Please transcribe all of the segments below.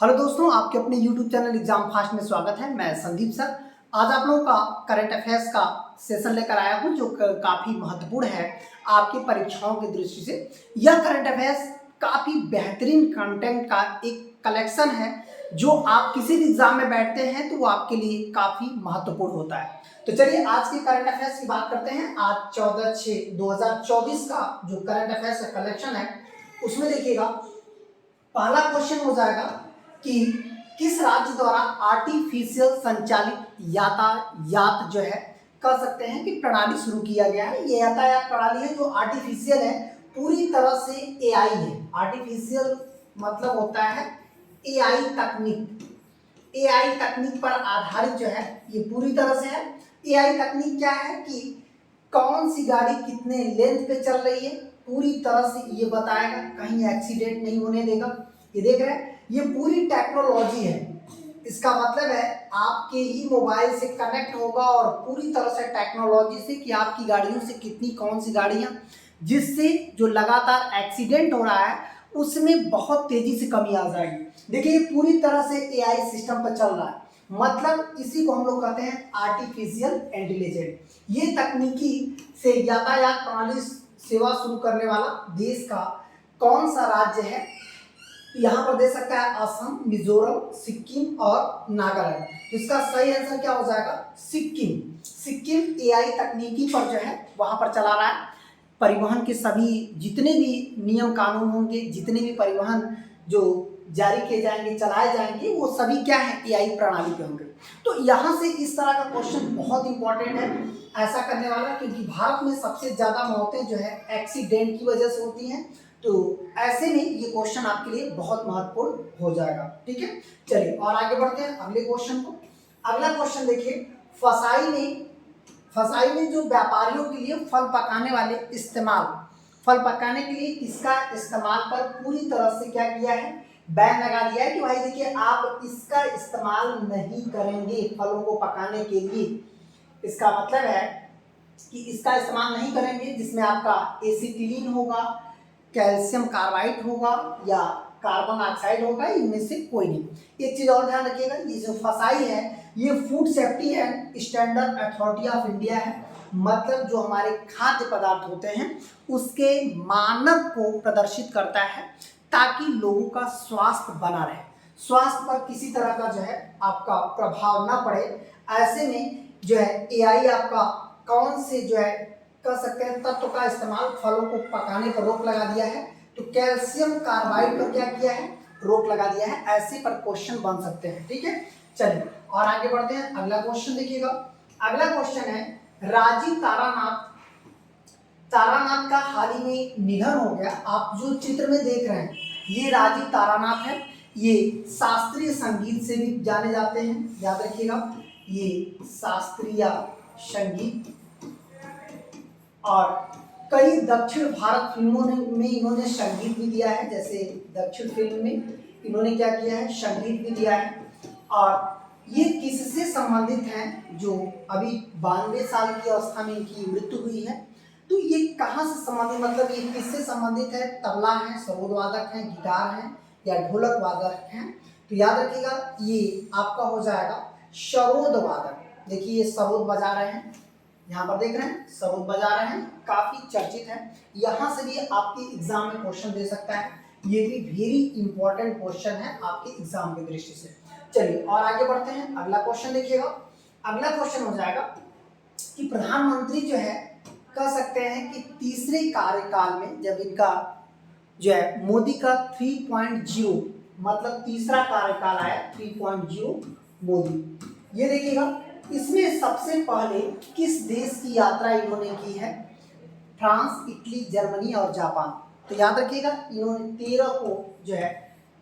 Hello दोस्तों, आपके अपने YouTube चैनल एग्जाम फास्ट में स्वागत है। मैं संदीप सर। आज आप लोगों का करंट अफेयर्स का सेशन लेकर आया हूं जो काफ़ी महत्वपूर्ण है आपकी परीक्षाओं की दृष्टि से। यह करंट अफेयर्स काफ़ी बेहतरीन कंटेंट का एक कलेक्शन है जो आप किसी भी एग्जाम में बैठते हैं तो वो आपके लिए काफ़ी महत्वपूर्ण होता है। तो चलिए आज के करंट अफेयर्स की बात करते हैं। आज 14/6/2024 का जो करंट अफेयर्स का कलेक्शन है उसमें देखिएगा, पहला क्वेश्चन हो जाएगा कि किस राज्य द्वारा आर्टिफिशियल संचालित यातायात जो है कह सकते हैं कि प्रणाली शुरू किया गया है। ये यातायात प्रणाली है जो आर्टिफिशियल है, पूरी तरह से एआई है। आर्टिफिशियल मतलब होता है एआई तकनीक। एआई तकनीक पर आधारित जो है ये पूरी तरह से है। एआई तकनीक क्या है कि कौन सी गाड़ी कितने लेंथ पे चल रही है पूरी तरह से ये बताएगा, कहीं एक्सीडेंट नहीं होने देगा। ये देख रहे हैं, ये पूरी टेक्नोलॉजी है। इसका मतलब है आपके ही मोबाइल से कनेक्ट होगा और पूरी तरह से टेक्नोलॉजी से कि आपकी गाड़ियों से कितनी कौन सी गाड़ियां, जिससे जो लगातार एक्सीडेंट हो रहा है उसमें बहुत तेजी से कमी आ जाएगी। देखिए, ये पूरी तरह से एआई सिस्टम पर चल रहा है, मतलब इसी को हम लोग कहते हैं आर्टिफिशियल इंटेलिजेंस। ये तकनीकी से यातायात प्रणाली सेवा शुरू करने वाला देश का कौन सा राज्य है? यहाँ पर दे सकता है असम, मिजोरम, सिक्किम और नागालैंड। तो इसका सही आंसर क्या हो जाएगा? सिक्किम। सिक्किम एआई तकनीकी पर जो है वहां पर चला रहा है। परिवहन के सभी जितने भी नियम कानून होंगे, जितने भी परिवहन जो जारी किए जाएंगे, चलाए जाएंगे, वो सभी क्या है? एआई प्रणाली पे होंगे। तो यहाँ से इस तरह का क्वेश्चन बहुत इंपॉर्टेंट है ऐसा करने वाला, क्योंकि भारत में सबसे ज्यादा मौतें जो है एक्सीडेंट की वजह से होती हैं। तो ऐसे में ये क्वेश्चन आपके लिए बहुत महत्वपूर्ण हो जाएगा। ठीक है, चलिए और आगे बढ़ते हैं अगले क्वेश्चन को। अगला क्वेश्चन देखिए, फसाई में जो व्यापारियों के लिए फल पकाने वाले इस्तेमाल, फल पकाने के लिए इसका इस्तेमाल पर पूरी तरह से क्या किया है? बैन लगा दिया है कि भाई देखिए आप इसका इस्तेमाल नहीं करेंगे फलों को पकाने के लिए। इसका मतलब है कि इसका इस्तेमाल नहीं करेंगे जिसमें आपका एसिटिलीन होगा, कैल्शियम कार्बाइड होगा या कार्बन ऑक्साइड होगा, इनमें से कोई नहीं। एक चीज और ध्यान रखिएगा, ये जो फसाई है ये food safety and standard authority of India है, मतलब जो हमारे खाद्य पदार्थ होते हैं उसके मानक को प्रदर्शित करता है ताकि लोगों का स्वास्थ्य बना रहे, स्वास्थ्य पर किसी तरह का जो है आपका प्रभाव ना पड़े। ऐसे में जो है एआई आपका कौन से जो है कर सकते हैं तत्व का इस्तेमाल फलों को पकाने पर रोक लगा दिया है। तो कैल्शियम कार्बाइड पर क्या किया है? रोक लगा दिया है। ऐसे पर क्वेश्चन बन सकते हैं। ठीक है, चलिए और आगे बढ़ते हैं। अगला क्वेश्चन देखिएगा, अगला क्वेश्चन है राजीव तारानाथ का हाल ही में निधन हो गया। आप जो चित्र में देख रहे हैं ये राजीव तारानाथ है। ये शास्त्रीय संगीत से भी जाने जाते हैं, याद रखिएगा, ये शास्त्रीय संगीत और कई दक्षिण भारत फिल्मों में इन्होंने संगीत भी दिया है। जैसे दक्षिण फिल्म में इन्होंने क्या किया है? संगीत भी दिया है। और ये किससे संबंधित हैं? जो अभी 92 साल की अवस्था में इनकी मृत्यु हुई है। तो ये कहाँ से संबंधित, मतलब ये किससे संबंधित है? तबला है, सरोद वादक है, गिटार है या ढोलक वादक है? तो याद रखिएगा ये आपका हो जाएगा सरोद वादक। देखिए ये सरोद बजा रहे हैं, यहाँ पर देख रहे हैं सरोद बजा रहे हैं, काफी चर्चित है। यहाँ से भी आपके एग्जाम में क्वेश्चन दे सकता है, ये भी वेरी इंपॉर्टेंट क्वेश्चन है आपके एग्जाम की दृष्टि से। चलिए और आगे बढ़ते हैं। अगला क्वेश्चन देखिएगा, अगला क्वेश्चन हो जाएगा कि प्रधानमंत्री जो है कह सकते हैं कि तीसरे कार्यकाल में जब इनका जो है मोदी का 3.0 मतलब तीसरा कार्यकाल आया, 3.0 मोदी, ये देखिएगा इसमें सबसे पहले किस देश की यात्रा इन्होंने की है? फ्रांस, इटली, जर्मनी और जापान। तो याद रखिएगा इन्होंने 13 को जो है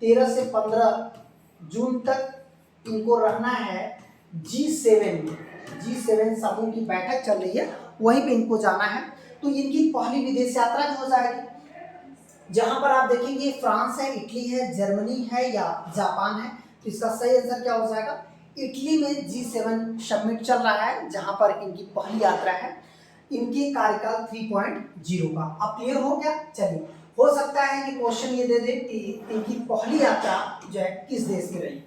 13 से 15 जून तक इनको रहना है G7 में। G7 समूह की बैठक चल रही है, वहीं पे इनको जाना है। तो इनकी पहली विदेश यात्रा जो हो जाएगी, जहां पर आप देखेंगे फ्रांस है, इटली है, जर्मनी है या जापान है। तो इसका सही आंसर क्या हो जाएगा? इटली में G7 समिट चल रहा है जहां पर इनकी पहली यात्रा है इनके कार्यकाल 3.0 का। अब क्लियर हो गया? चलिए हो सकता है कि क्वेश्चन ये दे दे कि इनकी पहली यात्रा जो है किस देश की रही।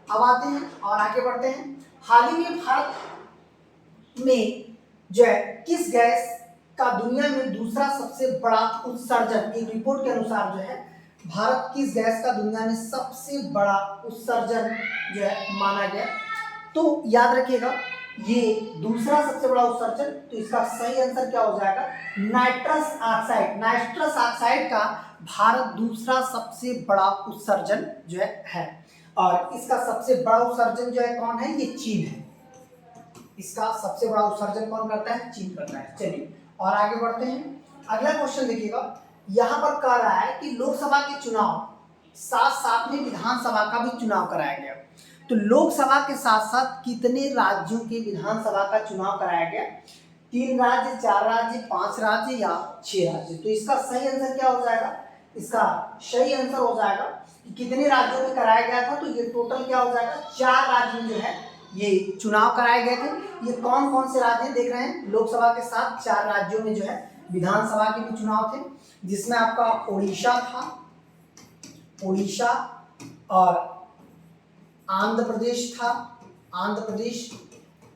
अब आते हैं और आगे बढ़ते हैं। हाल ही में भारत में जो है किस गैस का दुनिया में दूसरा सबसे बड़ा उत्सर्जन, एक रिपोर्ट के अनुसार जो है भारत किस गैस का दुनिया में सबसे बड़ा उत्सर्जन जो है माना गया। तो याद रखिएगा ये दूसरा सबसे बड़ा उत्सर्जन, तो इसका सही आंसर क्या हो जाएगा, नाइट्रस ऑक्साइड। नाइट्रस ऑक्साइड का भारत दूसरा सबसे बड़ा उत्सर्जन जो है। और इसका सबसे बड़ा उत्सर्जन जो है कौन है, ये चीन है। इसका सबसे बड़ा उत्सर्जन कौन करता है, चीन करता है। चलिए और आगे बढ़ते हैं। अगला क्वेश्चन देखिएगा, यहाँ पर कह रहा है कि लोकसभा के चुनाव साथ साथ में विधानसभा का भी चुनाव कराया गया। तो लोकसभा के साथ साथ कितने राज्यों के विधानसभा का चुनाव कराया गया, 3 राज्य, 4 राज्य, 5 राज्य या 6 राज्य। तो इसका सही आंसर क्या हो जाएगा, इसका सही आंसर हो जाएगा कि कितने राज्यों में कराया गया था। तो ये टोटल क्या हो जाएगा, 4 राज्य में जो है ये चुनाव कराए गए थे। ये कौन कौन से राज्य देख रहे हैं, लोकसभा के साथ 4 राज्यों में जो है विधानसभा के भी चुनाव थे, जिसमें आपका उड़ीसा था, उड़ीसा, और आंध्र प्रदेश था, आंध्र प्रदेश,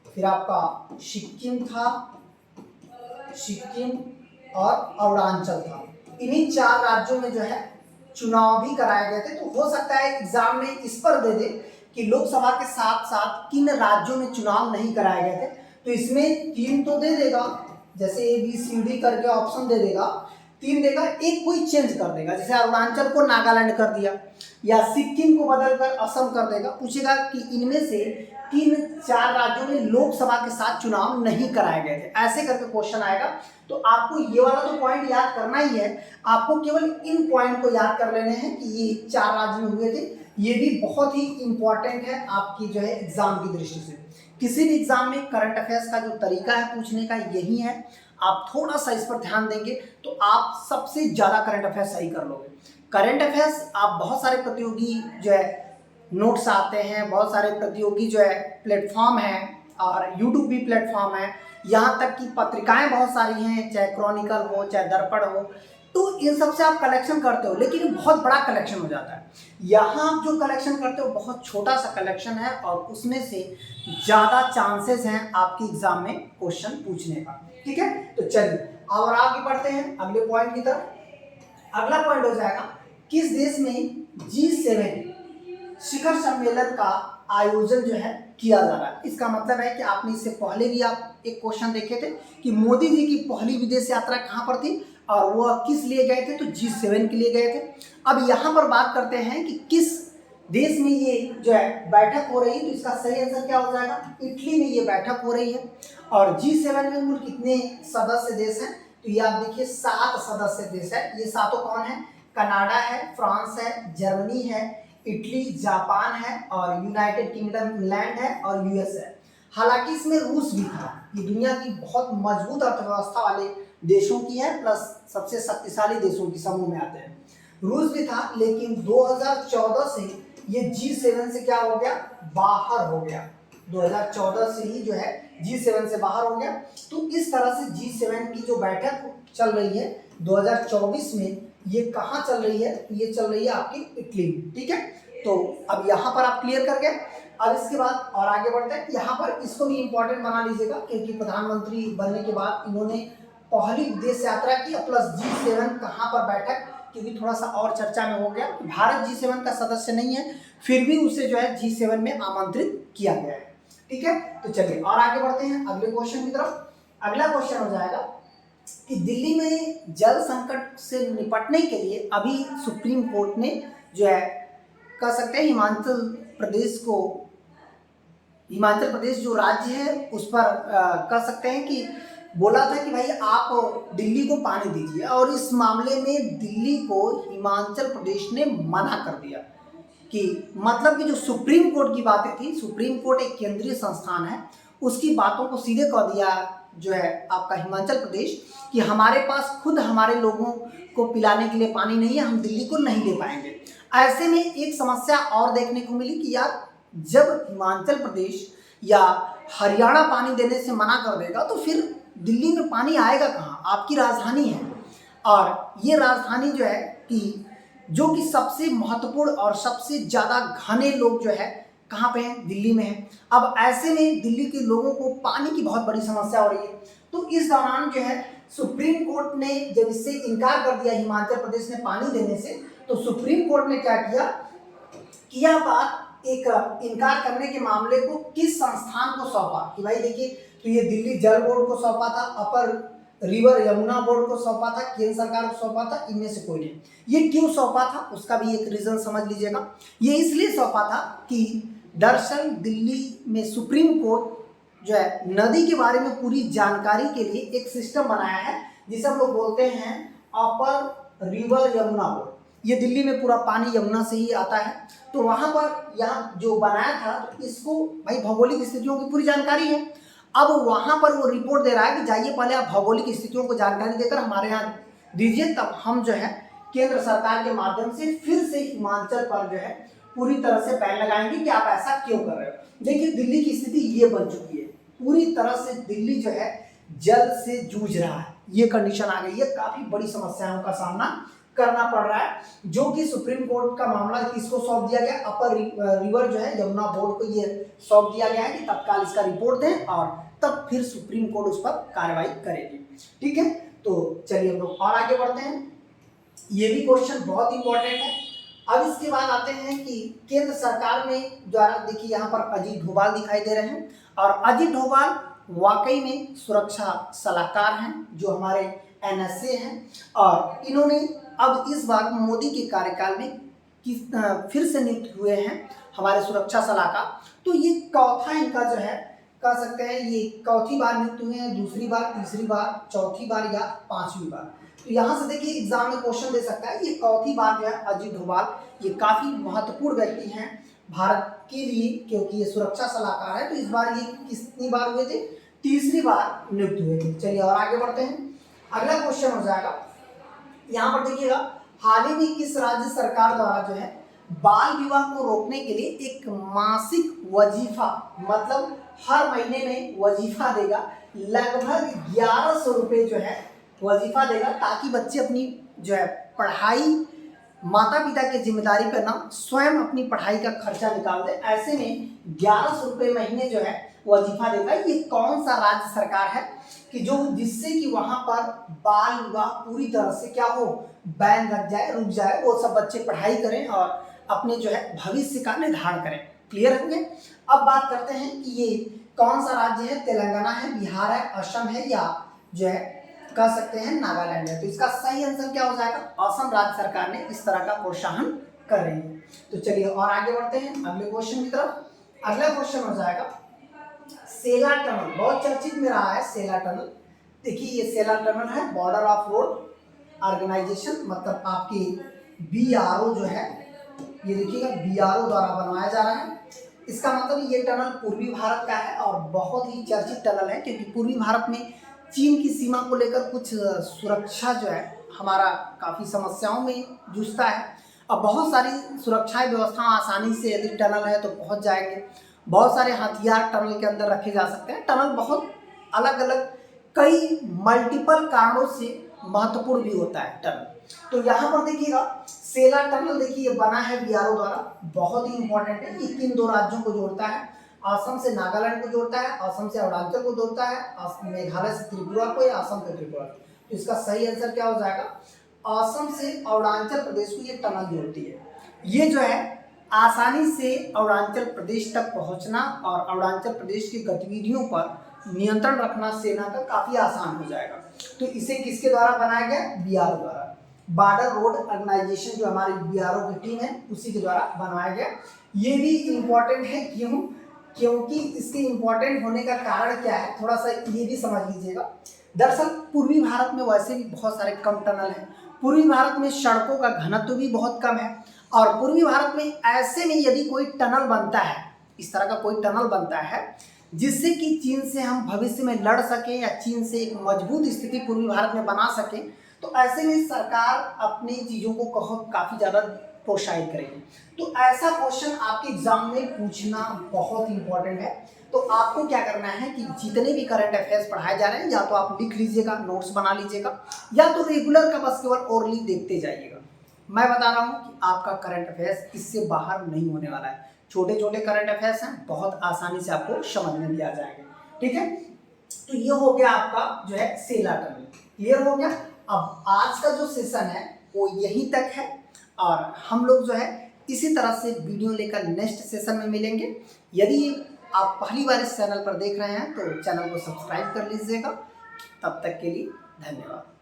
फिर आपका सिक्किम था, सिक्किम, और अरुणाचल था। इन्हीं 4 राज्यों में जो है चुनाव भी कराए गए थे। तो हो सकता है एग्जाम में इस पर दे दे कि लोकसभा के साथ साथ किन राज्यों में चुनाव नहीं कराए गए थे। तो इसमें 3 तो दे देगा, जैसे ABCD करके ऑप्शन दे देगा, 3 देगा, एक कोई चेंज कर देगा, जैसे अरुणाचल को नागालैंड कर दिया या सिक्किम को बदलकर असम कर देगा। पूछेगा कि इनमें से 3-4 राज्यों में लोकसभा के साथ चुनाव नहीं कराए गए थे, ऐसे करके क्वेश्चन आएगा। तो आपको ये वाला तो पॉइंट याद करना ही है, आपको केवल इन पॉइंट को याद कर लेने हैं कि ये 4 राज्य में हुए थे। ये भी बहुत ही इंपॉर्टेंट है आपकी जो है एग्जाम की दृष्टि से। किसी भी एग्जाम में करंट अफेयर्स का जो तरीका है पूछने का यही है, आप थोड़ा सा इस पर ध्यान देंगे तो आप सबसे ज़्यादा करंट अफेयर्स सही कर लोगे। करंट अफेयर्स आप बहुत सारे प्रतियोगी जो है नोट्स आते हैं, बहुत सारे प्रतियोगी जो है प्लेटफॉर्म है, और यूट्यूब भी प्लेटफॉर्म है, यहाँ तक कि पत्रिकाएं बहुत सारी हैं, चाहे क्रॉनिकल हो चाहे दर्पण हो। तो इन सब से आप कलेक्शन करते हो, लेकिन ये बहुत बड़ा कलेक्शन हो जाता है। यहाँ आप जो कलेक्शन करते हो बहुत छोटा सा कलेक्शन है, और उसमें से ज़्यादा चांसेस हैं आपकी एग्जाम में क्वेश्चन पूछने का। ठीक है, तो चलिए और आगे बढ़ते हैं अगले पॉइंट की तरफ। अगला पॉइंट हो जाएगा, किस देश में G7 शिखर सम्मेलन का आयोजन जो है किया जा रहा है। इसका मतलब है कि आपने इससे पहले भी आप एक क्वेश्चन देखे थे कि मोदी जी की पहली विदेश यात्रा कहाँ पर थी और वो किस लिए गए थे, तो G7 के लिए गए थे। अब यहाँ पर बात करते हैं कि किस देश में ये जो है बैठक हो रही है। तो इसका सही आंसर क्या हो जाएगा, इटली में ये बैठक हो रही है। और G7 में कुल कितने सदस्य देश हैं, तो ये आप देखिए 7 सदस्य देश है। ये सातों कौन है, कनाडा है, फ्रांस है, जर्मनी है, इटली, जापान है, और यूनाइटेड किंगडम इंग्लैंड है, और US है। हालांकि इसमें रूस भी था। ये दुनिया की बहुत मजबूत अर्थव्यवस्था वाले देशों की है, प्लस सबसे शक्तिशाली देशों की समूह में आते हैं। रूस भी था, लेकिन 2014 से ये G7 से क्या हो गया, बाहर हो गया। 2014 से ही जो है G7 से बाहर हो गया। तो इस तरह से G7 की जो बैठक चल रही है 2024 में, ये कहाँ चल रही है, ये चल रही है आपकी इटली में। ठीक है, तो अब यहाँ पर आप क्लियर कर गए। अब इसके बाद और आगे बढ़ते हैं, यहाँ पर इसको भी इम्पोर्टेंट बना लीजिएगा, क्योंकि प्रधानमंत्री बनने के बाद इन्होंने पहली विदेश यात्रा की, प्लस G7 कहाँ पर बैठक, क्योंकि थोड़ा सा और चर्चा में हो गया। भारत G7 का सदस्य नहीं है, फिर भी उसे जो है G7 में आमंत्रित किया गया है। ठीक है, तो चलिए और आगे बढ़ते हैं अगले क्वेश्चन की तरफ। अगला क्वेश्चन हो जाएगा कि दिल्ली में जल संकट से निपटने के लिए अभी सुप्रीम कोर्ट ने जो है कह सकते हैं हिमाचल प्रदेश जो राज्य है उस पर कह सकते हैं कि बोला था कि भाई आप दिल्ली को पानी दीजिए, और इस मामले में दिल्ली को हिमाचल प्रदेश ने मना कर दिया। कि मतलब कि जो सुप्रीम कोर्ट की बातें थी, सुप्रीम कोर्ट एक केंद्रीय संस्थान है, उसकी बातों को सीधे कह दिया जो है आपका हिमाचल प्रदेश कि हमारे पास खुद हमारे लोगों को पिलाने के लिए पानी नहीं है, हम दिल्ली को नहीं दे पाएंगे। ऐसे में एक समस्या और देखने को मिली कि यार जब हिमाचल प्रदेश या हरियाणा पानी देने से मना कर देगा तो फिर दिल्ली में पानी आएगा कहाँ, आपकी राजधानी है। और ये राजधानी जो है कि सबसे महत्वपूर्ण और सबसे ज़्यादा घने लोग जो है कहाँ पे हैं, दिल्ली में है। अब ऐसे में दिल्ली के लोगों को पानी की बहुत बड़ी समस्या हो रही है। तो इस दौरान जो है सुप्रीम कोर्ट ने जब इससे इनकार कर दिया हिमाचल प्रदेश ने पानी देने से, तो सुप्रीम कोर्ट ने क्या किया कि यह बात एक इनकार करने के मामले को किस संस्थान को सौंपा कि भाई देखिए, तो ये दिल्ली जल बोर्ड को सौंपा था, अपर रिवर यमुना बोर्ड को सौंपा था, केंद्र सरकार को सौंपा था, इनमें से कोई नहीं। ये क्यों सौंपा था उसका भी एक रीजन समझ लीजिएगा। ये इसलिए सौंपा था कि दरअसल दिल्ली में सुप्रीम कोर्ट जो है नदी के बारे में पूरी जानकारी के लिए एक सिस्टम बनाया है जिसे हम लोग बोलते हैं अपर रिवर यमुना बोर्ड। ये दिल्ली में पूरा पानी यमुना से ही आता है। तो वहाँ पर यहाँ जो बनाया था, तो इसको भाई भौगोलिक स्थितियों की पूरी जानकारी है। अब वहाँ पर वो रिपोर्ट दे रहा है कि जाइए पहले आप भौगोलिक स्थितियों को जानकारी देकर हमारे यहाँ दीजिए, तब हम जो है केंद्र सरकार के माध्यम से फिर से हिमाचल पर जो है पूरी तरह से बैन लगाएंगे कि आप ऐसा क्यों कर रहे हो। देखिए दिल्ली की स्थिति ये बन चुकी है, पूरी तरह से दिल्ली जो है जल से जूझ रहा है, ये कंडीशन आ गई है। काफी बड़ी समस्याओं का सामना करना पड़ रहा है, जो कि सुप्रीम कोर्ट का मामला किसको सौंप दिया गया, अपर रिवर जो है यमुना बोर्ड को ये सौंप दिया गया है कि तत्काल इसका रिपोर्ट दें और तब फिर सुप्रीम कोर्ट उस पर कार्रवाई करेगी। ठीक है, तो चलिए हम लोग और आगे बढ़ते हैं। ये भी क्वेश्चन बहुत इंपॉर्टेंट है। अब इसके बाद आते हैं कि केंद्र सरकार में द्वारा, देखिए यहाँ पर अजीत डोभाल दिखाई दे रहे हैं, और अजीत डोभाल वाकई में सुरक्षा सलाहकार हैं जो हमारे NSA हैं, और इन्होंने अब इस बार मोदी के कार्यकाल में फिर से नियुक्त हुए हैं हमारे सुरक्षा सलाहकार। तो ये चौथा इनका जो है कह सकते हैं, ये चौथी बार नियुक्त हुए हैं, दूसरी बार, तीसरी बार, चौथी बार या पांचवी बार। तो यहाँ से देखिए एग्जाम में क्वेश्चन दे सकता है। ये चौथी बार जो है अजीत डोभाल, ये काफी महत्वपूर्ण व्यक्ति हैं भारत के लिए क्योंकि ये सुरक्षा सलाहकार है। तो इस बार ये कितनी बार हुए थे, तीसरी बार नियुक्त हुए थे। चलिए और आगे बढ़ते हैं। अगला क्वेश्चन हो जाएगा, यहाँ पर देखिएगा, हाल ही में किस राज्य सरकार द्वारा जो है बाल विवाह को रोकने के लिए एक मासिक वजीफा, मतलब हर महीने में वजीफा देगा, लगभग 1100 रुपये जो है वजीफा देगा, ताकि बच्चे अपनी जो है पढ़ाई माता पिता की जिम्मेदारी पर ना स्वयं अपनी पढ़ाई का खर्चा निकाल दे। ऐसे में 1100 रुपये महीने जो है वजीफा देगा। ये कौन सा राज्य सरकार है कि जो जिससे कि वहां पर बाल विवाह पूरी तरह से क्या हो, बैन लग जाए, रुक जाए, वो सब बच्चे पढ़ाई करें और अपने जो है भविष्य का निर्धारण करें। क्लियर होंगे। अब बात करते हैं कि ये कौन सा राज्य है, तेलंगाना है, बिहार है, असम है, या जो है कह सकते हैं नागालैंड है। तो इसका सही आंसर क्या हो जाएगा, असम राज्य सरकार ने इस तरह का प्रोत्साहन कर रही है। तो चलिए और आगे बढ़ते हैं अगले क्वेश्चन की तरफ। अगला क्वेश्चन हो जाएगा सेला टनल, बहुत चर्चित में रहा है सेला टनल। देखिए ये सेला टनल है बॉर्डर ऑफ रोड ऑर्गेनाइजेशन, मतलब आपकी BRO जो है, ये देखिएगा BRO द्वारा बनवाया जा रहा है। इसका मतलब ये टनल पूर्वी भारत का है और बहुत ही चर्चित टनल है क्योंकि पूर्वी भारत में चीन की सीमा को लेकर कुछ सुरक्षा जो है हमारा काफ़ी समस्याओं में जूझता है। अब बहुत सारी सुरक्षा व्यवस्था आसानी से यदि टनल है तो पहुंच जाएंगे। बहुत सारे हथियार टनल के अंदर रखे जा सकते हैं। टनल बहुत अलग अलग कई मल्टीपल कारणों से महत्वपूर्ण भी होता है टनल। तो यहाँ पर देखिएगा सेला टनल, देखिए ये बना है BRO द्वारा, बहुत ही इंपॉर्टेंट है। ये किन दो राज्यों को जोड़ता है, असम से नागालैंड को जोड़ता है, असम से अरुणाचल को जोड़ता है, मेघालय से त्रिपुरा को, या असम से त्रिपुरा। तो इसका सही आंसर क्या हो जाएगा, असम से अरुणाचल प्रदेश को ये टनल जोड़ती है। ये जो है आसानी से अरुणाचल प्रदेश तक पहुंचना और अरुणाचल प्रदेश की गतिविधियों पर नियंत्रण रखना सेना का काफी आसान हो जाएगा। तो इसे किसके द्वारा बनाया गया, BRO द्वारा, बॉर्डर रोड ऑर्गेनाइजेशन जो हमारी BRO की टीम है उसी के द्वारा बनवाया गया। ये भी इम्पोर्टेंट है, क्यों, क्योंकि इसके इम्पोर्टेंट होने का कारण क्या है, थोड़ा सा ये भी समझ लीजिएगा। दरअसल पूर्वी भारत में वैसे भी बहुत सारे कम टनल हैं, पूर्वी भारत में सड़कों का घनत्व भी बहुत कम है, और पूर्वी भारत में ऐसे में यदि कोई टनल बनता है, इस तरह का कोई टनल बनता है जिससे कि चीन से हम भविष्य में लड़ सकें या चीन से एक मजबूत स्थिति पूर्वी भारत में बना सकें, तो ऐसे में सरकार अपनी चीज़ों को काफ़ी ज़्यादा प्रोत्साहित करेगी। तो ऐसा क्वेश्चन आपके एग्जाम में पूछना बहुत इंपॉर्टेंट है। तो आपको क्या करना है कि जितने भी करंट अफेयर्स पढ़ाए जा रहे हैं या तो आप लिख लीजिएगा, नोट्स बना लीजिएगा, या तो रेगुलर का बस केवल ओरली देखते जाइएगा। मैं बता रहा हूँ कि आपका करंट अफेयर्स इससे बाहर नहीं होने वाला है। छोटे छोटे करंट अफेयर्स हैं, बहुत आसानी से आपको समझ में भी आ जाएंगे। ठीक है, तो ये हो गया आपका जो है सेला टनल, क्लियर हो गया। अब आज का जो सेशन है वो यहीं तक है, और हम लोग जो है इसी तरह से वीडियो लेकर नेक्स्ट सेशन में मिलेंगे। यदि आप पहली बार इस चैनल पर देख रहे हैं तो चैनल को सब्सक्राइब कर लीजिएगा। तब तक के लिए धन्यवाद।